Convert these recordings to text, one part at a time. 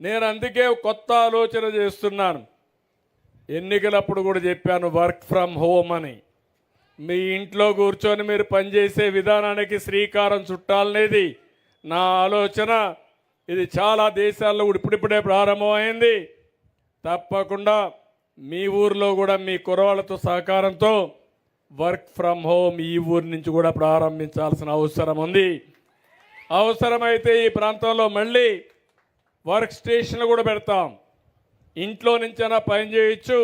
నేను అందుకే కొత్త ఆలోచన చేస్తున్నాను. ఎన్నికలప్పుడు కూడా చెప్పాను వర్క్ ఫ్రమ్ హోమ్ అని. మీ ఇంట్లో కూర్చొని మీరు పనిచేసే విధానానికి శ్రీకారం చుట్టాలనేది నా ఆలోచన. ఇది చాలా దేశాల్లో ఇప్పుడిప్పుడే ప్రారంభమైంది. తప్పకుండా మీ ఊర్లో కూడా మీ కుర్రవాళ్ళతో సహకారంతో వర్క్ ఫ్రమ్ హోమ్ ఈ ఊరి నుంచి కూడా ప్రారంభించాల్సిన అవసరం ఉంది. అవసరమైతే ఈ ప్రాంతంలో మళ్ళీ వర్క్ స్టేషన్లు కూడా పెడతాం. ఇంట్లో నుంచైనా పని చేయొచ్చు,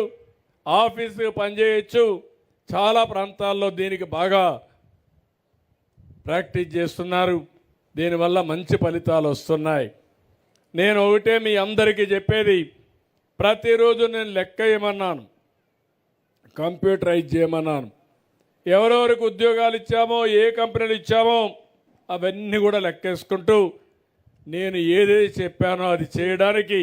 ఆఫీస్కి పని చేయొచ్చు. చాలా ప్రాంతాల్లో దీనికి బాగా ప్రాక్టీస్ చేస్తున్నారు. దీనివల్ల మంచి ఫలితాలు వస్తున్నాయి. నేను ఒకటే మీ అందరికీ చెప్పేది, ప్రతిరోజు నేను లెక్క వేయమన్నాను, కంప్యూటరైజ్ చేయమన్నాను. ఎవరెవరికి ఉద్యోగాలు ఇచ్చామో, ఏ కంపెనీలు ఇచ్చామో అవన్నీ కూడా లెక్కేసుకుంటూ నేను ఏదైతే చెప్పానో అది చేయడానికి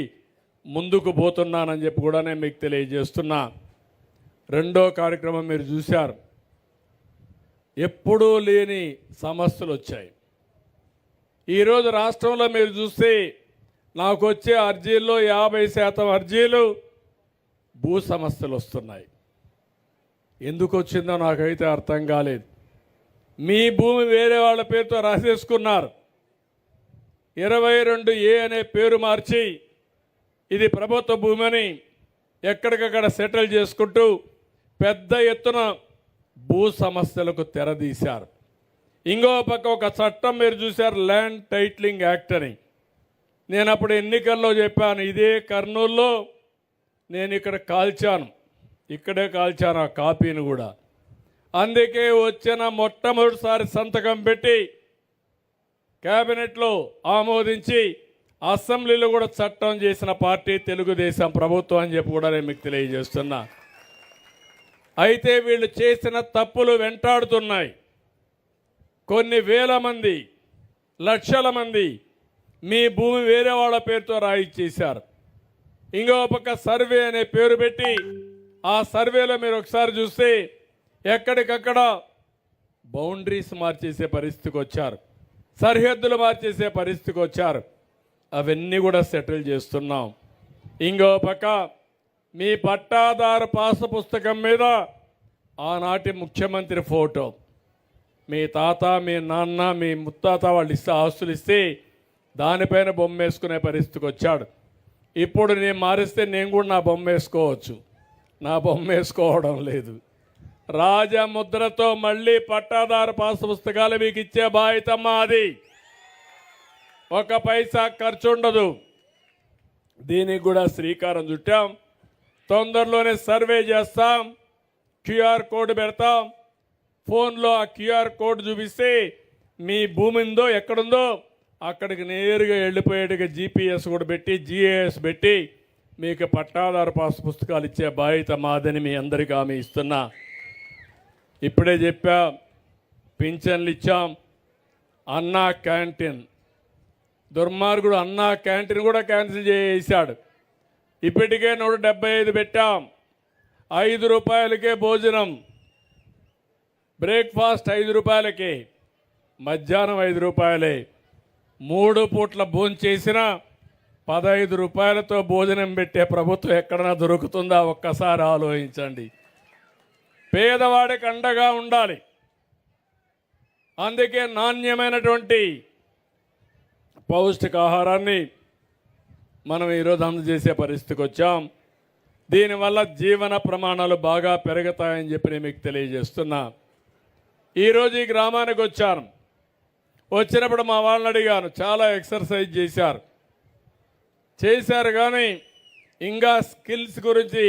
ముందుకు పోతున్నానని చెప్పి కూడా నేను మీకు తెలియజేస్తున్నా. రెండో కార్యక్రమం మీరు చూశారు. ఎప్పుడూ లేని సమస్యలు వచ్చాయి. ఈరోజు రాష్ట్రంలో మీరు చూస్తే నాకు వచ్చే అర్జీల్లో 50% అర్జీలు భూ సమస్యలు వస్తున్నాయి. ఎందుకు వచ్చిందో నాకైతే అర్థం కాలేదు. మీ భూమి వేరే వాళ్ళ పేరుతో రాసేసుకున్నారు. 22A అనే పేరు మార్చి ఇది ప్రభుత్వ భూమి అని ఎక్కడికక్కడ సెటిల్ చేసుకుంటూ పెద్ద ఎత్తున భూ సమస్యలకు తెరదీశారు. ఇంకో పక్క ఒక చట్టం మీరు చూశారు, ల్యాండ్ టైటిలింగ్ యాక్ట్ అని. నేను అప్పుడు ఎన్నికల్లో చెప్పాను, ఇదే కర్నూలులో నేను ఇక్కడ కాల్చాను, ఇక్కడే కాల్చాను ఆ కాపీని కూడా. అందుకే వచ్చిన మొట్టమొదటిసారి సంతకం పెట్టి కేబినెట్లో ఆమోదించి అసెంబ్లీలో కూడా చట్టం చేసిన పార్టీ తెలుగుదేశం ప్రభుత్వం అని చెప్పి కూడా నేను మీకు తెలియజేస్తున్నా. అయితే వీళ్ళు చేసిన తప్పులు వెంటాడుతున్నాయి. కొన్ని వేల మంది, లక్షల మంది మీ భూమి వేరే వాళ్ళ పేరుతో రాయిచ్చేశారు. ఇంకో పక్క సర్వే అనే పేరు పెట్టి ఆ సర్వేలో మీరు ఒకసారి చూస్తే ఎక్కడికక్కడ బౌండరీస్ మార్చేసే పరిస్థితికి వచ్చారు, సరిహద్దులు మార్చేసే పరిస్థితికి వచ్చారు. అవన్నీ కూడా సెటిల్ చేస్తున్నాం. ఇంకో పక్క మీ పట్టాదారు పాస్ పుస్తకం మీద ఆనాటి ముఖ్యమంత్రి ఫోటో, మీ తాత, మీ నాన్న, మీ ముత్తాత వాళ్ళు ఇస్తే ఆస్తులు ఇస్తే దానిపైన బొమ్మ వేసుకునే పరిస్థితికి వచ్చాడు. ఇప్పుడు నేను మారిస్తే నేను కూడా నా బొమ్మ వేసుకోవచ్చు. నా బొమ్మ వేసుకోవడం లేదు. రాజముద్రతో మళ్ళీ పట్టాదారు పాస్ పుస్తకాలు మీకు ఇచ్చే బాధ్యత మాది. ఒక పైసా ఖర్చు ఉండదు. దీనికి కూడా శ్రీకారం చుట్టాం. తొందరలోనే సర్వే చేస్తాం, క్యూఆర్ కోడ్ పెడతాం. ఫోన్లో ఆ క్యూఆర్ కోడ్ చూపిస్తే మీ భూమి ఉందో ఎక్కడుందో అక్కడికి నేరుగా వెళ్ళిపోయేట్టుగా జీపీఎస్ కూడా పెట్టి, జీఏఎస్ పెట్టి మీకు పట్టాదారు పాస్ పుస్తకాలు ఇచ్చే బాధ్యత మాదని మీ అందరికీ హామీ ఇస్తున్నా. ఇప్పుడే చెప్పా, పింఛన్లు ఇచ్చాం. అన్నా క్యాంటీన్, దుర్మార్గుడు అన్నా క్యాంటీన్ కూడా క్యాన్సిల్ చేశాడు. ఇప్పటికే 175 పెట్టాం. 5 రూపాయలకే భోజనం, బ్రేక్ఫాస్ట్ 5 రూపాయలకే, మధ్యాహ్నం 5 రూపాయలే. 3 పూట్ల భోజనం చేసిన 15 రూపాయలతో భోజనం పెట్టే ప్రభుత్వం ఎక్కడన్నా దొరుకుతుందా? ఒక్కసారి ఆలోచించండి. పేదవాడికి అండగా ఉండాలి. అందుకే నాణ్యమైనటువంటి పౌష్టికాహారాన్ని మనం ఈరోజు అందజేసే పరిస్థితికి వచ్చాం. దీనివల్ల జీవన ప్రమాణాలు బాగా పెరుగుతాయని చెప్పి నేను మీకు తెలియజేస్తున్నా. ఈరోజు ఈ గ్రామానికి వచ్చాను. వచ్చినప్పుడు మా వాళ్ళని అడిగాను, చాలా ఎక్సర్సైజ్ చేశారు కానీ ఇంకా స్కిల్స్ గురించి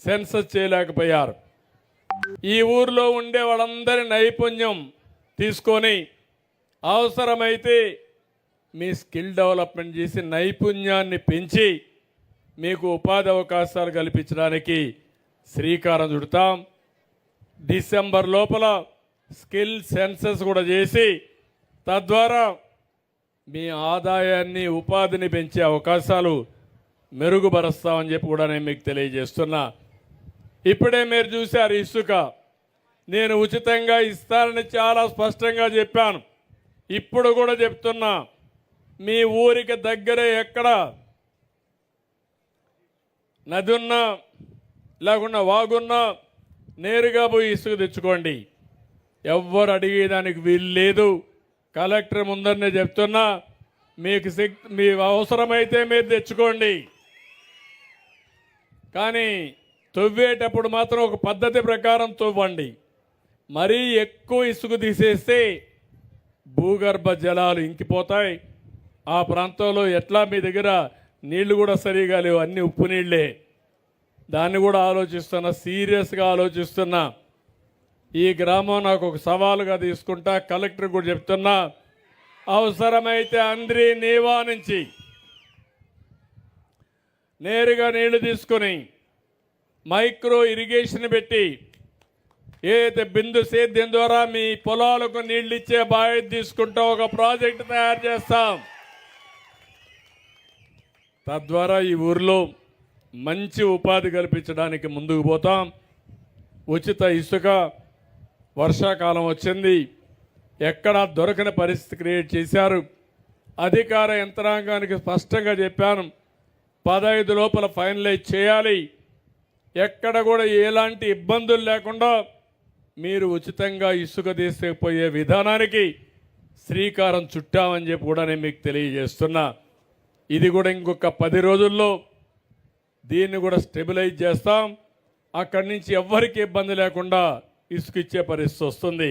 సెన్సస్ చేయలేకపోయారు. ఈ ఊర్లో ఉండే వాళ్ళందరి నైపుణ్యం తీసుకొని అవసరమైతే మీ స్కిల్ డెవలప్మెంట్ చేసి నైపుణ్యాన్ని పెంచి మీకు ఉపాధి అవకాశాలు కల్పించడానికి శ్రీకారం చుడతాం. డిసెంబర్ లోపల స్కిల్ సెన్సస్ కూడా చేసి తద్వారా మీ ఆదాయాన్ని, ఉపాధిని పెంచే అవకాశాలు మెరుగుపరుస్తామని చెప్పి కూడా నేను మీకు తెలియజేస్తున్నా. ఇప్పుడే మీరు చూశారు, ఇసుక నేను ఉచితంగా ఇస్తానని చాలా స్పష్టంగా చెప్పాను. ఇప్పుడు కూడా చెప్తున్నా, మీ ఊరికి దగ్గరే ఎక్కడ నది ఉన్నా లేకుండా వాగున్నా నేరుగా పోయి ఇసుక తెచ్చుకోండి. ఎవ్వరు అడిగేదానికి వీలు లేదు. కలెక్టర్ ముందరనే చెప్తున్నా, మీకు మీ అవసరమైతే మీరు తెచ్చుకోండి. కానీ తవ్వేటప్పుడు మాత్రం ఒక పద్ధతి ప్రకారం తవ్వండి. మరీ ఎక్కువ ఇసుక తీసేస్తే భూగర్భ జలాలు ఇంకిపోతాయి. ఆ ప్రాంతంలో ఎట్లా మీ దగ్గర నీళ్లు కూడా సరిగా లేవు, అన్ని ఉప్పు నీళ్లే. దాన్ని కూడా ఆలోచిస్తున్నా, సీరియస్గా ఆలోచిస్తున్నా. ఈ గ్రామం నాకు ఒక సవాలుగా తీసుకుంటా. కలెక్టర్ కూడా చెప్తున్నా, అవసరమైతే అంద్రి నీవా నుంచి నేరుగా నీళ్లు తీసుకొని మైక్రో ఇరిగేషన్ పెట్టి ఏదైతే బిందు సేద్యం ద్వారా మీ పొలాలకు నీళ్ళు ఇచ్చే బాధ్యత తీసుకుంటా ఒక ప్రాజెక్టు తయారు చేస్తాం. తద్వారా ఈ ఊరిలో మంచి ఉపాధి కల్పించడానికి ముందుకు పోతాం. ఉచిత ఇసుక వర్షాకాలం వచ్చింది, ఎక్కడా దొరకని పరిస్థితి క్రియేట్ చేశారు. అధికార యంత్రాంగానికి స్పష్టంగా చెప్పాను, 15 లోపల ఫైనలైజ్ చేయాలి. ఎక్కడ కూడా ఎలాంటి ఇబ్బందులు లేకుండా మీరు ఉచితంగా ఇసుక తీసుకుపోయే విధానానికి శ్రీకారం చుట్టామని చెప్పి కూడా నేను మీకు తెలియజేస్తున్నా. ఇది కూడా ఇంకొక 10 రోజుల్లో దీన్ని కూడా స్టెబిలైజ్ చేస్తాం. అక్కడి నుంచి ఎవ్వరికి ఇబ్బంది లేకుండా ఇసుక ఇచ్చే పరిస్థితి వస్తుంది.